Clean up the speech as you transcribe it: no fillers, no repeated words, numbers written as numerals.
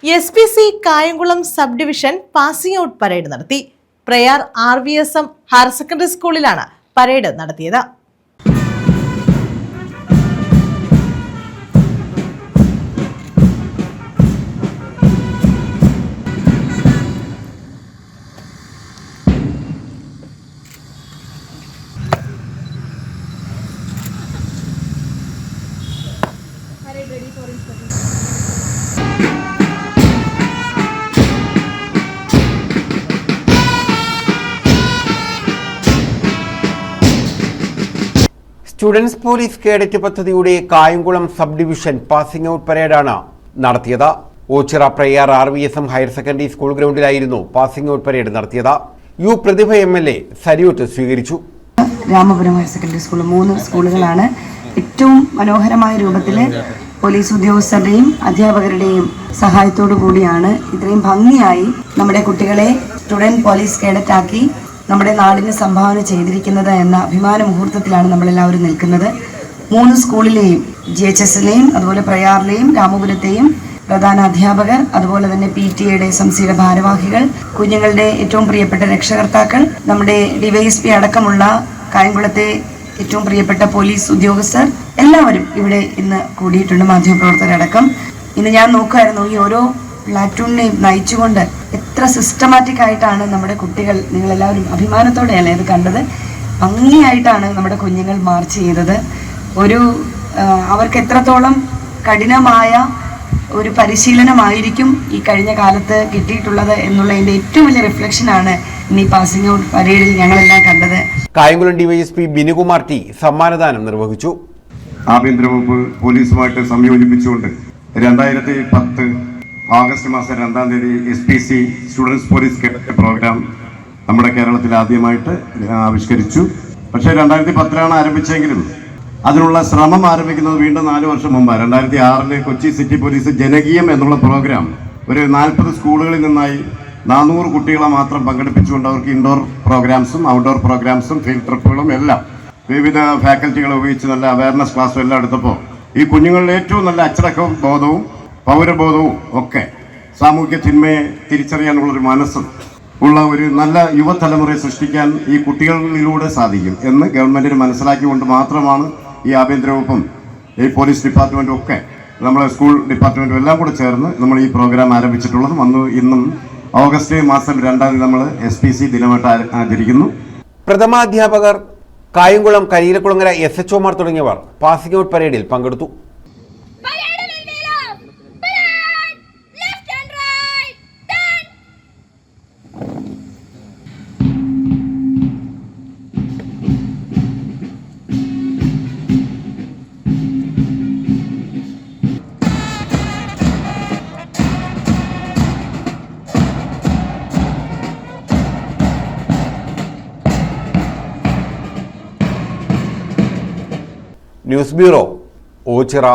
SPC Kayamkulam sub division passing out parade നടത്തി. Prayar RVSM higher secondary സ്കൂളിലാണ് parade നടത്തിയത്. Students police cadet പദ്ധതിയുടെ Kayamkulam sub division passing out പരേഡാണ് നടത്തിയത്. Ochira Prayar RVSM higher secondary school ഗ്രൗണ്ടിലായിരുന്നു പാസിംഗ് ഔട്ട് പരേഡ് നടത്തിയത്. പ്രതിഭ MLA സല്യൂട്ട് സ്വീകരിച്ചു. രാമപുരം ഹയർ സെക്കൻഡറി സ്കൂൾ 3 സ്കൂളുകളാണ് ഏറ്റവും മനോഹരമായ രൂപത്തിൽ പോലീസ് ഉദ്യോഗസ്ഥരുടെയും അധ്യാപകരുടെയും സഹായത്തോടു കൂടിയാണ് ഇത്രയും ഭംഗിയായി നമ്മുടെ കുട്ടികളെ സ്റ്റുഡൻറ് പോലീസ് കേഡറ്റാക്കി നമ്മുടെ നാടിന് സംഭാവന ചെയ്തിരിക്കുന്നത് എന്ന അഭിമാന മുഹൂർത്തത്തിലാണ് നമ്മളെല്ലാവരും നിൽക്കുന്നത്. 3 സ്കൂളിലെയും GHSലെയും അതുപോലെ പ്രയാറിലെയും രാമപുരത്തെയും പ്രധാന അധ്യാപകർ, അതുപോലെ തന്നെ PTA സംസ്ഥയുടെ ഭാരവാഹികൾ, കുഞ്ഞുങ്ങളുടെ ഏറ്റവും പ്രിയപ്പെട്ട രക്ഷകർത്താക്കൾ, നമ്മുടെ DYSP അടക്കമുള്ള കായംകുളത്തെ ഏറ്റവും പ്രിയപ്പെട്ട പോലീസ് ഉദ്യോഗസ്ഥർ എല്ലാവരും ഇവിടെ ഇന്ന് കൂടിയിട്ടുണ്ട്. മാധ്യമപ്രവർത്തകരടക്കം ഇന്ന് ഞാൻ നോക്കുമായിരുന്നു, ഈ ഓരോ പ്ലാറ്റൂണിനെയും നയിച്ചുകൊണ്ട് എത്ര സിസ്റ്റമാറ്റിക് ആയിട്ടാണ് നമ്മുടെ കുട്ടികൾ, നിങ്ങളെല്ലാവരും അഭിമാനത്തോടെയല്ലേ ഇത് കണ്ടത്, ഭംഗിയായിട്ടാണ് നമ്മുടെ കുഞ്ഞുങ്ങൾ മാർച്ച് ചെയ്തത്. അവർക്ക് എത്രത്തോളം കഠിനമായ ഒരു പരിശീലനമായിരിക്കും ഈ കഴിഞ്ഞ കാലത്ത് കിട്ടിയിട്ടുള്ളത് എന്നുള്ളതിൻ്റെ ഏറ്റവും വലിയ റിഫ്ലക്ഷനാണ് ഇന്ന് ഈ പാസിംഗ് ഔട്ട് പരേഡിൽ ഞങ്ങളെല്ലാം കണ്ടത്. കായംകുളം DYSP ബിനുകുമാർ T സമ്മാനദാനം നിർവഹിച്ചു. ആഭ്യന്തര വകുപ്പ് പോലീസുമായിട്ട് സംയോജിപ്പിച്ചുകൊണ്ട് 2010 ഓഗസ്റ്റ് മാസം 2-ാം തീയതി SPC students police cadet programme നമ്മുടെ കേരളത്തിൽ ആദ്യമായിട്ട് ആവിഷ്കരിച്ചു. പക്ഷേ 2010 ആരംഭിച്ചെങ്കിലും അതിനുള്ള ശ്രമം ആരംഭിക്കുന്നത് വീണ്ടും 4 വർഷം മുമ്പ് 2006 കൊച്ചി സിറ്റി പോലീസ് ജനകീയം എന്നുള്ള പ്രോഗ്രാം ഒരു 40 സ്കൂളുകളിൽ നിന്നായി 400 കുട്ടികളെ മാത്രം പങ്കെടുപ്പിച്ചുകൊണ്ട് അവർക്ക് ഇൻഡോർ പ്രോഗ്രാംസും ഔട്ട്ഡോർ പ്രോഗ്രാംസും ഫീൽഡ് ട്രിപ്പുകളും എല്ലാം വിവിധ ഫാക്കൽറ്റികളെ ഉപയോഗിച്ച് നല്ല അവയർനെസ് ക്ലാസ്സും എല്ലാം എടുത്തപ്പോൾ ഈ കുഞ്ഞുങ്ങളുടെ ഏറ്റവും നല്ല അച്ചടക്കവും ബോധവും പൗരബോധവും ഒക്കെ സാമൂഹ്യ തിന്മയെ തിരിച്ചറിയാനുള്ളൊരു മനസ്സും ഉള്ള ഒരു നല്ല യുവതലമുറയെ സൃഷ്ടിക്കാൻ ഈ കുട്ടികളിലൂടെ സാധിക്കും എന്ന് ഗവൺമെൻറ്റിന് മനസ്സിലാക്കിക്കൊണ്ട് മാത്രമാണ് ഈ ആഭ്യന്തര വകുപ്പും ഈ പോലീസ് ഡിപ്പാർട്ട്മെൻറ്റും ഒക്കെ നമ്മളെ സ്കൂൾ ഡിപ്പാർട്ട്മെൻറ്റും എല്ലാം കൂടെ ചേർന്ന് നമ്മൾ ഈ പ്രോഗ്രാം ആരംഭിച്ചിട്ടുള്ളത്. ഇന്നും ഓഗസ്റ്റ് മാസം 2-ാം തീയതി നമ്മൾ SPC ദിനമായിട്ട് ആചരിക്കുന്നു. പ്രഥമാധ്യാപകർ, കായംകുളം കരിയിലക്കുളങ്ങര SHOമാർ തുടങ്ങിയവർ പാസിംഗ് ഔട്ട് പരേഡിൽ പങ്കെടുത്തു. News bureau, Ochira.